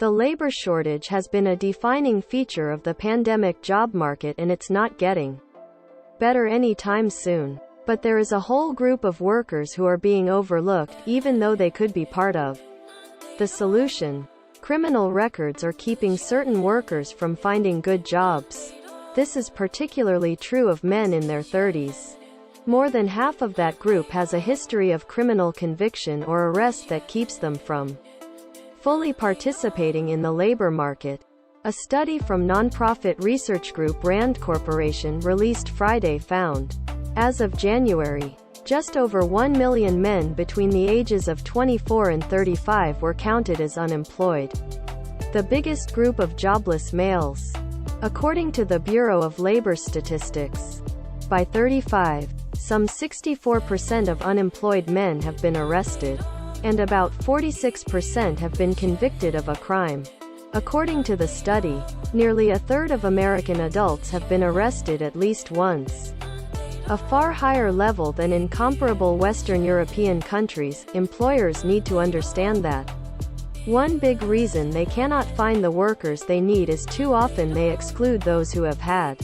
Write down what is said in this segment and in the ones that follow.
The labor shortage has been a defining feature of the pandemic job market, and it's not getting better anytime soon. But there is a whole group of workers who are being overlooked, even though they could be part of the solution. Criminal records are keeping certain workers from finding good jobs. This is particularly true of men in their 30s. More than half of that group has a history of criminal conviction or arrest that keeps them from fully participating in the labor market. A study from nonprofit research group RAND Corporation released Friday found, as of January, just over 1 million men between the ages of 24 and 35 were counted as unemployed, the biggest group of jobless males. According to the Bureau of Labor Statistics, by 35, some 64% of unemployed men have been arrested, and about 46% have been convicted of a crime. According to the study, nearly a third of American adults have been arrested at least once, a far higher level than in comparable Western European countries. Employers need to understand that. One big reason they cannot find the workers they need is too often they exclude those who have had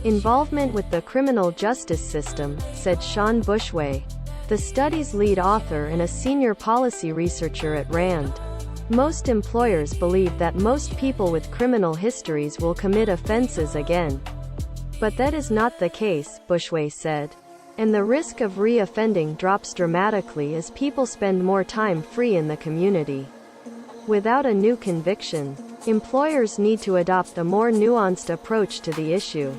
involvement with the criminal justice system, said Sean Bushway, the study's lead author and a senior policy researcher at RAND. Most employers believe that most people with criminal histories will commit offenses again. But that is not the case, Bushway said. And the risk of re-offending drops dramatically as people spend more time free in the community. Without a new conviction, employers need to adopt a more nuanced approach to the issue.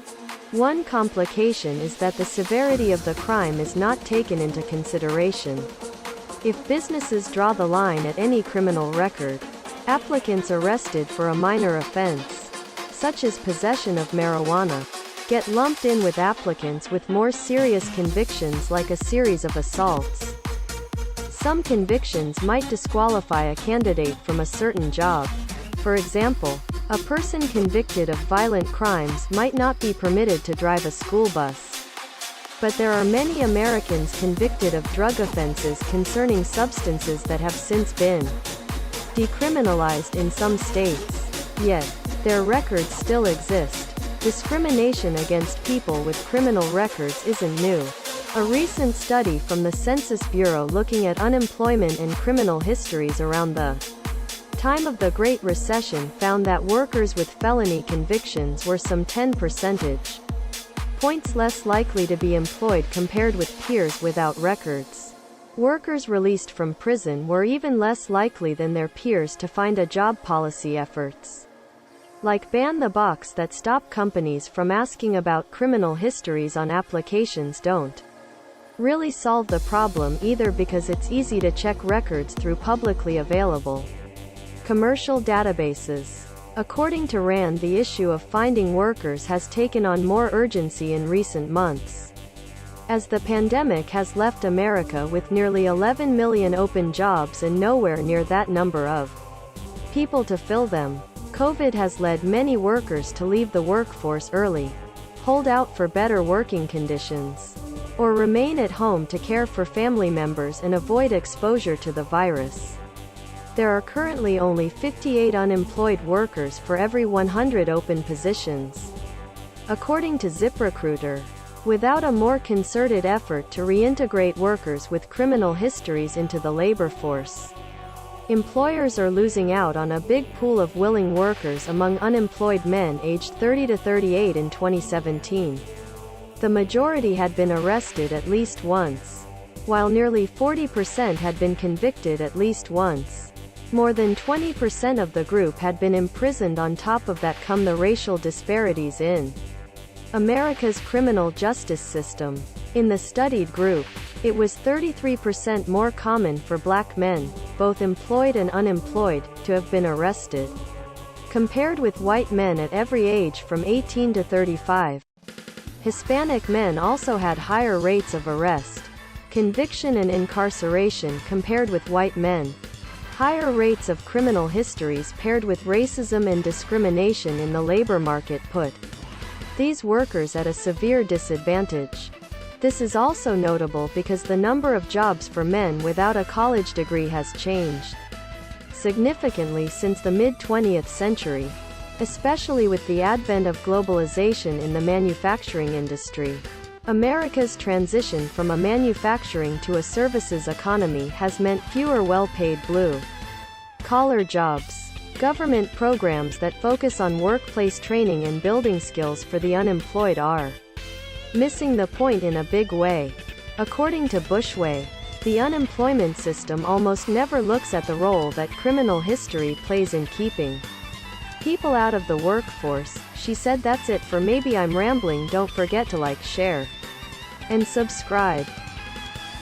One complication is that the severity of the crime is not taken into consideration. If businesses draw the line at any criminal record, applicants arrested for a minor offense, such as possession of marijuana, get lumped in with applicants with more serious convictions like a series of assaults. Some convictions might disqualify a candidate from a certain job. For example, a person convicted of violent crimes might not be permitted to drive a school bus. But there are many Americans convicted of drug offenses concerning substances that have since been decriminalized in some states. Yet, their records still exist. Discrimination against people with criminal records isn't new. A recent study from the Census Bureau looking at unemployment and criminal histories around the time of the Great Recession found that workers with felony convictions were some 10 percentage points less likely to be employed compared with peers without records. Workers released from prison were even less likely than their peers to find a job. Policy efforts like ban the box that stop companies from asking about criminal histories on applications don't really solve the problem either, because it's easy to check records through publicly available commercial databases. According to RAND, the issue of finding workers has taken on more urgency in recent months, as the pandemic has left America with nearly 11 million open jobs and nowhere near that number of people to fill them. COVID has led many workers to leave the workforce early, hold out for better working conditions, or remain at home to care for family members and avoid exposure to the virus. There are currently only 58 unemployed workers for every 100 open positions, according to ZipRecruiter. Without a more concerted effort to reintegrate workers with criminal histories into the labor force, employers are losing out on a big pool of willing workers among unemployed men aged 30 to 38 in 2017. The majority had been arrested at least once, while nearly 40% had been convicted at least once. More than 20% of the group had been imprisoned. On top of that come the racial disparities in America's criminal justice system. In the studied group, it was 33% more common for black men, both employed and unemployed, to have been arrested, compared with white men at every age from 18 to 35. Hispanic men also had higher rates of arrest, conviction and incarceration compared with white men. Higher rates of criminal histories paired with racism and discrimination in the labor market put these workers at a severe disadvantage. This is also notable because the number of jobs for men without a college degree has changed significantly since the mid-20th century, especially with the advent of globalization in the manufacturing industry. America's transition from a manufacturing to a services economy has meant fewer well-paid blue-collar jobs. Government programs that focus on workplace training and building skills for the unemployed are missing the point in a big way. According to Bushway, the unemployment system almost never looks at the role that criminal history plays in keeping people out of the workforce. She said that's it for Maybe I'm Rambling. Don't forget to like, share, and subscribe.